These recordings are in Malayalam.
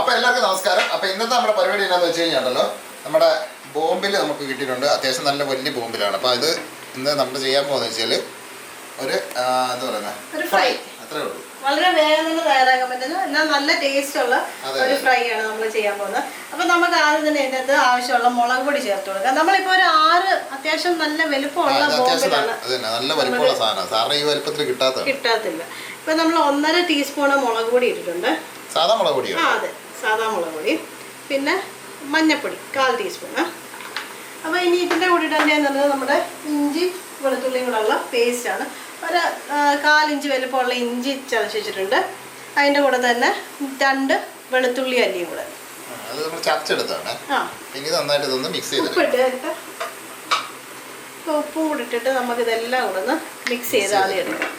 അപ്പോൾ എല്ലാവർക്കും നമസ്കാരം. അപ്പോൾ ഇന്നത്തെ നമ്മുടെ പരിപാടി എന്താണെന്ന് വെച്ച് കഴിഞ്ഞാൽ നമ്മുടെ ബോംബിൽ നമുക്ക് കിട്ടിയിട്ടുണ്ട്. അത്യാവശ്യം നല്ല വലിയ ബോംബിലാണ്. അപ്പോൾ ഇത് ഇന്ന് നമ്മൾ ചെയ്യാൻ പോകുന്നത് വെച്ചാൽ ഒരു എന്താ പറയുന്നത് ഫ്രൈ. അത്രേ ഉള്ളൂ. വളരെ വേഗം തന്നെ തയ്യാറാക്കാൻ പറ്റുന്ന എന്നാൽ നല്ല ടേസ്റ്റ് ഉള്ള ഒരു ഫ്രൈ ആണ് നമ്മൾ ചെയ്യാൻ പോകുന്നത്. അപ്പോൾ നമുക്ക് ആദ്യം തന്നെ ഇതിനകത്ത് ആവശ്യമുള്ള മുളക് പൊടി ചേർത്ത് കൊടുക്കാം. നമ്മളിപ്പോൾ ഒരു 6 അത്യാവശ്യം നല്ല വലുപ്പമുള്ള ബോംബിലാണ്. നല്ല വലിപ്പമുള്ള സാധനമാണ്. സാറിന് ഈ വലിപ്പത്തിൽ കിട്ടാത്തില്ല. ഇപ്പം നമ്മൾ 1.5 ടീസ്പൂൺ മുളക് പൊടി ഇട്ടിട്ടുണ്ട്. സാധാ മുളക് പൊടിയോ? അതെ, സാധാ മുളക് പൊടി. പിന്നെ മഞ്ഞൾപ്പൊടി 1/4 ടീസ്പൂണ്. അപ്പോൾ ഇനി ഇതിൻ്റെ കൂടെ ഇടേണ്ടതെന്ന് നമ്മുടെ ഇഞ്ചി വെളുത്തുള്ളിയും കൂടെ ഉള്ള പേസ്റ്റാണ്. ഒരു 1/4 ഇഞ്ച് വലുപ്പമുള്ള ഇഞ്ചി ചതച്ച് വെച്ചിട്ടുണ്ട്. അതിൻ്റെ കൂടെ തന്നെ 2 വെളുത്തുള്ളി അല്ലിയും കൂടെ ഉപ്പും കൂടി ഇട്ടിട്ട് നമുക്കിതെല്ലാം കൂടെ ഒന്ന് മിക്സ് ചെയ്ത് ആദ്യം എടുക്കാം.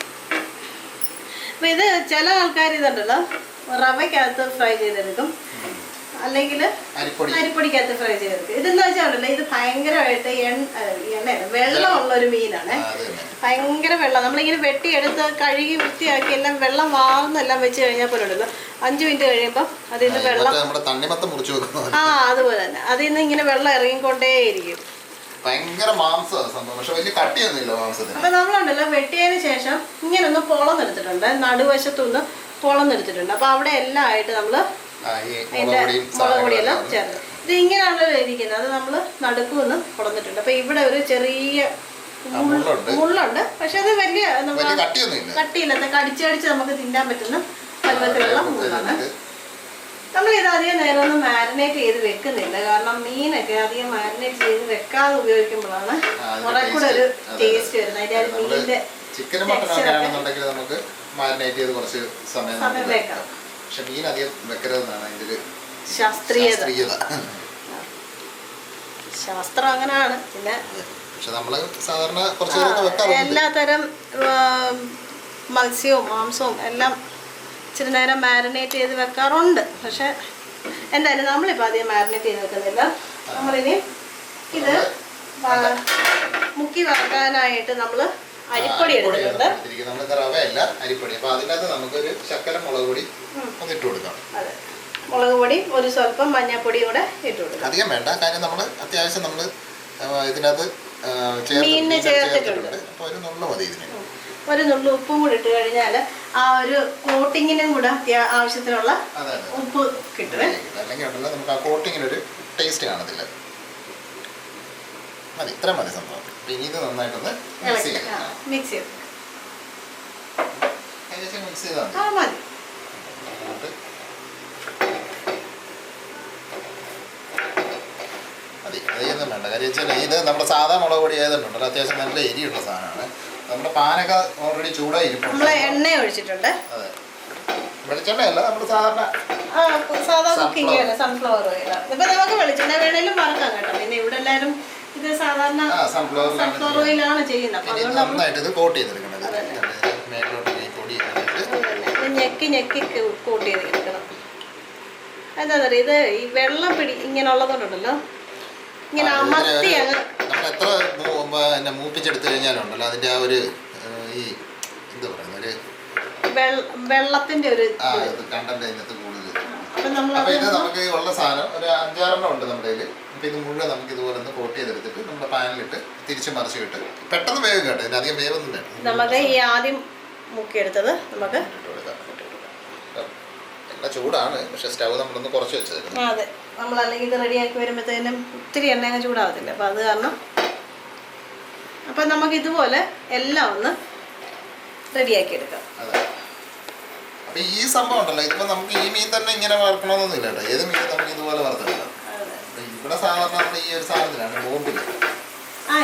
അപ്പോൾ ഇത് ചില ആൾക്കാർ ഇതുണ്ടല്ലോ റവയ്ക്കകത്ത് ഫ്രൈ ചെയ്തെടുക്കും, അല്ലെങ്കിൽ അരിപ്പൊടിക്കകത്ത് ഫ്രൈ ചെയ്തെടുക്കും. ഇതെന്ന് വെച്ചാൽ ഇത് ഭയങ്കരമായിട്ട് വെള്ളമുള്ളൊരു മീനാണ്. ഭയങ്കര വെള്ളം. നമ്മളിങ്ങനെ വെട്ടിയെടുത്ത് കഴുകി വൃത്തിയാക്കി എല്ലാം വെള്ളം വാർന്നെല്ലാം വെച്ച് കഴിഞ്ഞാൽ പോലെ ഉണ്ടല്ലോ 5 മിനിറ്റ് കഴിയുമ്പോൾ അതിൽ നിന്ന് വെള്ളം അതുപോലെ തന്നെ അതിൽ നിന്ന് ഇങ്ങനെ വെള്ളം ഇറങ്ങിക്കൊണ്ടേയിരിക്കും. അപ്പൊ നമ്മളുണ്ടല്ലോ വെട്ടിയതിന് ശേഷം ഇങ്ങനെ ഒന്ന് പൊളന്നെടുത്തിട്ടുണ്ട്, നടുവശത്തൊന്ന് പൊളന്നെടുത്തിട്ടുണ്ട്. അപ്പൊ അവിടെ എല്ലാം ആയിട്ട് നമ്മള് അതിന്റെ മുളക് പൊടിയെല്ലാം ചേർത്ത് ഇത് ഇങ്ങനെയാണല്ലോ ഇരിക്കുന്നത്. അത് നമ്മള് നടുക്കൊന്ന് പൊളന്നിട്ടുണ്ട്. അപ്പൊ ഇവിടെ ഒരു ചെറിയ മുള്ളുണ്ട്, പക്ഷെ അത് വലിയ കട്ടിയില്ലാത്ത കടിച്ചടിച്ച് നമുക്ക് തിന്നാൻ പറ്റുന്ന പരുവത്തിലുള്ള മുള്ളാണ്. നമ്മളിത് അധികം നേരം ഒന്നും മാരിനേറ്റ് ചെയ്ത് വെക്കുന്നില്ല. കാരണം മീനൊക്കെ അധികം മാരിനേറ്റ് ചെയ്ത് വെക്കാതെ ഉപയോഗിക്കുമ്പോഴാണ് കുറെ കൂടെ ഒരു ടേസ്റ്റ് വരുന്നത്. അതിന്റെ മീനിന്റെ സമയം വെക്കാം. ശാസ്ത്രം അങ്ങനെയാണ്. പിന്നെ എല്ലാത്തരം മത്സ്യവും മാംസവും എല്ലാം ഇച്ചിരി നേരം മാരിനേറ്റ് ചെയ്ത് വെക്കാറുണ്ട്. പക്ഷെ എന്തായാലും നമ്മളിപ്പോൾ അധികം മാരിനേറ്റ് ചെയ്ത് വെക്കുന്നില്ല. നമ്മളിനി ഇത് മുക്കി വറക്കാനായിട്ട് നമ്മൾ അരിപ്പൊടി എടുത്തിട്ടുണ്ട്. അതെ, മുളക് പൊടി ഒരു സ്വല്പം മഞ്ഞൾപ്പൊടി കൂടെ ഇട്ട് കൊടുക്കാം. അധികം വേണ്ട, കാര്യം നമ്മൾ അത്യാവശ്യം നമ്മൾ ഇതിനകത്ത് മീനിന് ചേർത്തിട്ടുണ്ട്. ഒരു നുള്ളു ഉപ്പും കൂടി ഇട്ട് കഴിഞ്ഞാൽ ആ ഒരു കോട്ടിങ്ങിനും കൂടെ ആവശ്യത്തിനുള്ള ഉപ്പ് കിട്ടുമേ. നമുക്ക് ആ കോട്ടിങ്ങിനൊരു ടേസ്റ്റ് കാണത്തില്ല. മതി, ഇത്ര മതി സംഭവം. ഇനി ഇത് നന്നായിട്ടൊന്ന് മിക്സ് ചെയ്ത് മതി. അതൊന്നും വേണ്ട. കാര്യം വെച്ചാൽ ഇത് നമ്മുടെ സാധാ മുളക് പൊടി ആയതുണ്ടല്ലോ അത്യാവശ്യം നല്ല എരിയുള്ള സാധനമാണ്. നമ്മുടെ പാനൊക്കെ ഓൾറെഡി ചൂടായി ഇരിപ്പുണ്ട്. എണ്ണ ഒഴിച്ചിട്ടുണ്ട്. അതെ, വെളിച്ചെണ്ണയല്ല, നമ്മൾ സാധാ കുക്കിംഗ് സൺഫ്ലവർ ഓയിലാണ്. ഇപ്പൊ നമുക്ക് വെളിച്ചെണ്ണ വേണേലും വറക്കാം കേട്ടോ. പിന്നെ ഇവിടെ എല്ലാവരും ഇത് സാധാരണ സൺഫ്ലവർ ഓയിലാണ് ചെയ്യുന്നത്. ഞെക്കി കോട്ട് ചെയ്ത് എടുക്കണം. എന്താ പറയുക, ഇത് ഈ വെള്ളം ഇങ്ങനെയുള്ളതുകൊണ്ടല്ലോ ഇങ്ങനെ അമർത്തി എത്ര മൂപ്പിച്ചെടുത്തു കഴിഞ്ഞാലുണ്ടല്ലോ അതിന്റെ ആ ഒരു ഈ എന്താ പറയുന്ന ഒരു വെള്ളത്തിന്റെ ഒരു കണ്ടന്റ് അതിനകത്ത് കൂടുതൽ. അപ്പൊ ഇത് നമുക്ക് ഉള്ള സാധനം ഒരു 5-6 ഉണ്ട് നമ്മുടെ കയ്യിൽ. അപ്പൊ ഇത് മുഴുവൻ നമുക്ക് ഇതുപോലെ ഒന്ന് കോട്ട് ചെയ്തെടുത്തിട്ട് നമ്മുടെ പാനിലിട്ട് തിരിച്ച് മറിച്ചിട്ട് പെട്ടെന്ന് വേഗം കേട്ടോ. ഇതിന് അധികം വേവൊന്നും വേണം. നമുക്ക് ഈ ആദ്യം മുക്കിയെടുത്തത് നമുക്ക് എണ്ണ ചൂടാണ്, പക്ഷെ സ്റ്റവ് നമ്മളൊന്ന് കുറച്ച് വെച്ചത്. അതെ, നമ്മൾ അല്ലെങ്കിൽ ഇത് റെഡിയാക്കി വരുമ്പോഴത്തേനും ഒത്തിരി എണ്ണ ചൂടാവത്തില്ല. അപ്പം അത് കാരണം അപ്പം നമുക്ക് ഇതുപോലെ എല്ലാം ഒന്ന് റെഡിയാക്കി എടുക്കാം. അപ്പൊ ഈ സംഭവം ഉണ്ടല്ലോ, ഇതിപ്പോ നമുക്ക് ഈ മീൻ തന്നെ ഇങ്ങനെ വറക്കണമെന്നൊന്നും ഇല്ല കേട്ടോ. ഏത് മീൻ നമുക്ക് ഇതുപോലെ വറുത്തെടുക്കാം. ഇവിടെ സാധാരണ നമ്മൾ ഈ ഒരു സാധനത്തിലാണ് ബോംബിൽ.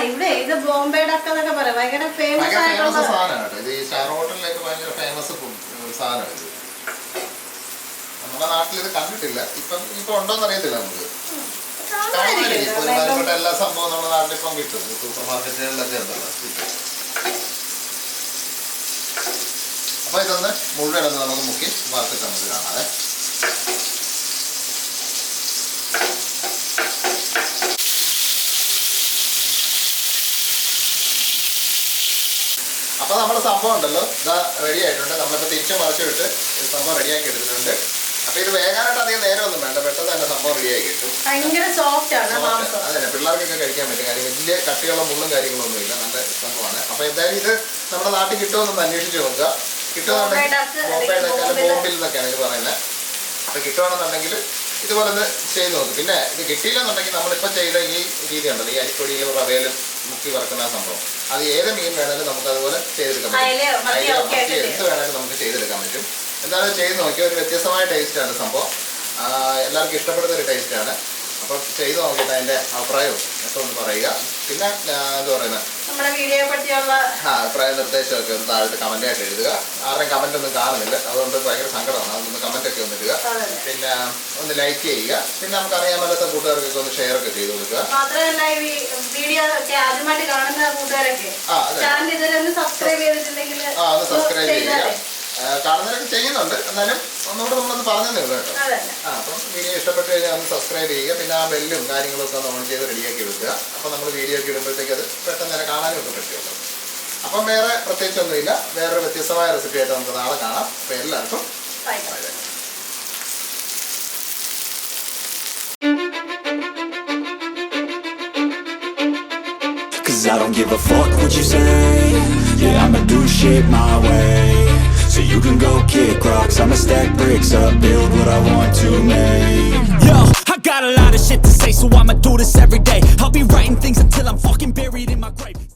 ഇവിടെ ഇത് ബോംബെ ഡക്ക് എന്നൊക്കെ പറയാം. ഭയങ്കര ഫേമസ് ആയിട്ടുള്ള സാധനമാണ് കേട്ടോ. ഇത് ഈ സ്റ്റാർ ഹോട്ടലിലേക്ക് ഭയങ്കര ഫേമസ് സാധനം. ഇത് നമ്മുടെ നാട്ടിൽ ഇത് കണ്ടിട്ടില്ല. ഇപ്പൊ ഉണ്ടോന്ന് അറിയത്തില്ല. നമുക്ക് ഒരുമാതിരിപ്പെട്ട എല്ലാ സംഭവവും നമ്മുടെ നാട്ടിലിപ്പം കിട്ടും. സൂപ്പർ മാർക്കറ്റുകളിലൊക്കെ ഉണ്ടല്ലോ. അപ്പൊ ഇതൊന്ന് മുഴുവൻ ഒന്ന് നമുക്ക് മുക്കി വറുത്തിട്ട് നമുക്ക് കാണാതെ. അപ്പോൾ നമ്മുടെ സംഭവം ഉണ്ടല്ലോ ഇതാ റെഡി ആയിട്ടുണ്ട്. നമ്മളിപ്പോൾ തിരിച്ച് മറിച്ചിട്ട് സംഭവം റെഡിയാക്കി എടുത്തിട്ടുണ്ട്. അപ്പൊ ഇത് വേകാനായിട്ട് അധികം നേരമൊന്നും വേണ്ട, പെട്ടെന്ന് തന്നെ സംഭവം റെഡിയായി കിട്ടും. ഭയങ്കര സോഫ്റ്റ് ആണ് മാംസം. അതെ, പിള്ളേർക്കൊക്കെ കഴിക്കാൻ പറ്റും. കാര്യം വലിയ കട്ടിയുള്ള മുള്ളും കാര്യങ്ങളൊന്നും ഇല്ല, നല്ല സംഭവമാണ്. അപ്പൊ എന്തായാലും ഇത് നമ്മുടെ നാട്ടിൽ കിട്ടുമെന്നൊന്ന് അന്വേഷിച്ച് നോക്കുക. കിട്ടുമെന്നുണ്ടെങ്കിൽ ബോംബെ ഡക്ക് അല്ല ബോംബിൽ എന്നൊക്കെയാണ് ഇത് പറയുന്നത്. അപ്പൊ കിട്ടുവാണെന്നുണ്ടെങ്കിൽ ഇതുപോലെ ഒന്ന് ചെയ്ത് നോക്കും. പിന്നെ ഇത് കിട്ടിയില്ലെന്നുണ്ടെങ്കിൽ നമ്മളിപ്പോൾ ചെയ്ത ഈ രീതി ഉണ്ടല്ലോ, ഈ അരിപ്പൊടിയും റവയിലും മുക്കി വറക്കുന്ന സംഭവം, അത് ഏത് മീൻ വേണമെങ്കിലും നമുക്ക് അതുപോലെ ചെയ്തെടുക്കാൻ പറ്റും. എന്ത് വേണമെങ്കിലും നമുക്ക് ചെയ്തെടുക്കാൻ പറ്റും. എന്തായാലും ചെയ്ത് നോക്കിയാൽ ഒരു വ്യത്യസ്തമായ ടേസ്റ്റാണ് സംഭവം. എല്ലാവർക്കും ഇഷ്ടപ്പെടുന്ന ഒരു ടേസ്റ്റാണ്. അപ്പം ചെയ്ത് നോക്കിയിട്ട് അതിൻ്റെ അഭിപ്രായവും ഒക്കെ ഒന്ന് പറയുക. പിന്നെ എന്താ പറയുന്നത്, നമ്മുടെ വീഡിയോയെ പറ്റിയുള്ള അഭിപ്രായ നിർദ്ദേശമൊക്കെ ഒന്ന് താഴത്തെ കമൻ്റായിട്ട് എഴുതുക. ആരുടെയും കമൻ്റ് ഒന്നും കാണുന്നില്ല, അതുകൊണ്ട് ഭയങ്കര സങ്കടമാണ്. അതൊന്ന് കമൻ്റൊക്കെ ഒന്ന് ഇടുക. പിന്നെ ഒന്ന് ലൈക്ക് ചെയ്യുക. പിന്നെ നമുക്ക് അറിയാൻ പറ്റാത്ത കൂട്ടുകാർക്കൊക്കെ ഒന്ന് ഷെയർ ഒക്കെ ചെയ്ത് കൊടുക്കുക. മാത്രമല്ല ഈ വീഡിയോ ഒക്കെ ആദ്യമായിട്ട് കാണുന്ന കൂട്ടുകാരൊക്കെ ചാനൽ ഇതുവരെ ഒന്ന് സബ്സ്ക്രൈബ് ചെയ്തിട്ടുണ്ടെങ്കിൽ ഒന്ന് സബ്സ്ക്രൈബ് ചെയ്യുക. കാണുന്നവരൊക്കെ ചെയ്യുന്നുണ്ട്, എന്നാലും ഒന്നുകൂടെ നമ്മളൊന്ന് പറഞ്ഞു തരുന്നു കേട്ടോ. അപ്പം വീഡിയോ ഇഷ്ടപ്പെട്ട് കഴിഞ്ഞാൽ ഒന്ന് സബ്സ്ക്രൈബ് ചെയ്യുക. പിന്നെ ആ ബെല്ലും കാര്യങ്ങളൊക്കെ ഒന്ന് ഓൺ ചെയ്ത് റെഡിയാക്കി വെക്കുക. അപ്പം നമ്മൾ വീഡിയോ ഒക്കെ ഇടുമ്പോഴത്തേക്ക് അത് പെട്ടെന്ന് തന്നെ കാണാനും ഒക്കെ പറ്റുമല്ലോ. അപ്പം വേറെ പ്രത്യേകിച്ചൊന്നുമില്ല. വേറൊരു വ്യത്യസ്തമായ റെസിപ്പി ആയിട്ട് നമുക്ക് നാളെ കാണാം. അപ്പം എല്ലാവർക്കും by. Cause I don't give a fuck what you say. Yeah, I'ma do shit my way. So you can go kick rocks, I'ma stack bricks up, build what I want to make. Yo, I got a lot of shit to say, so I'ma do this every day. I'll be writing things until I'm fucking buried in my grave.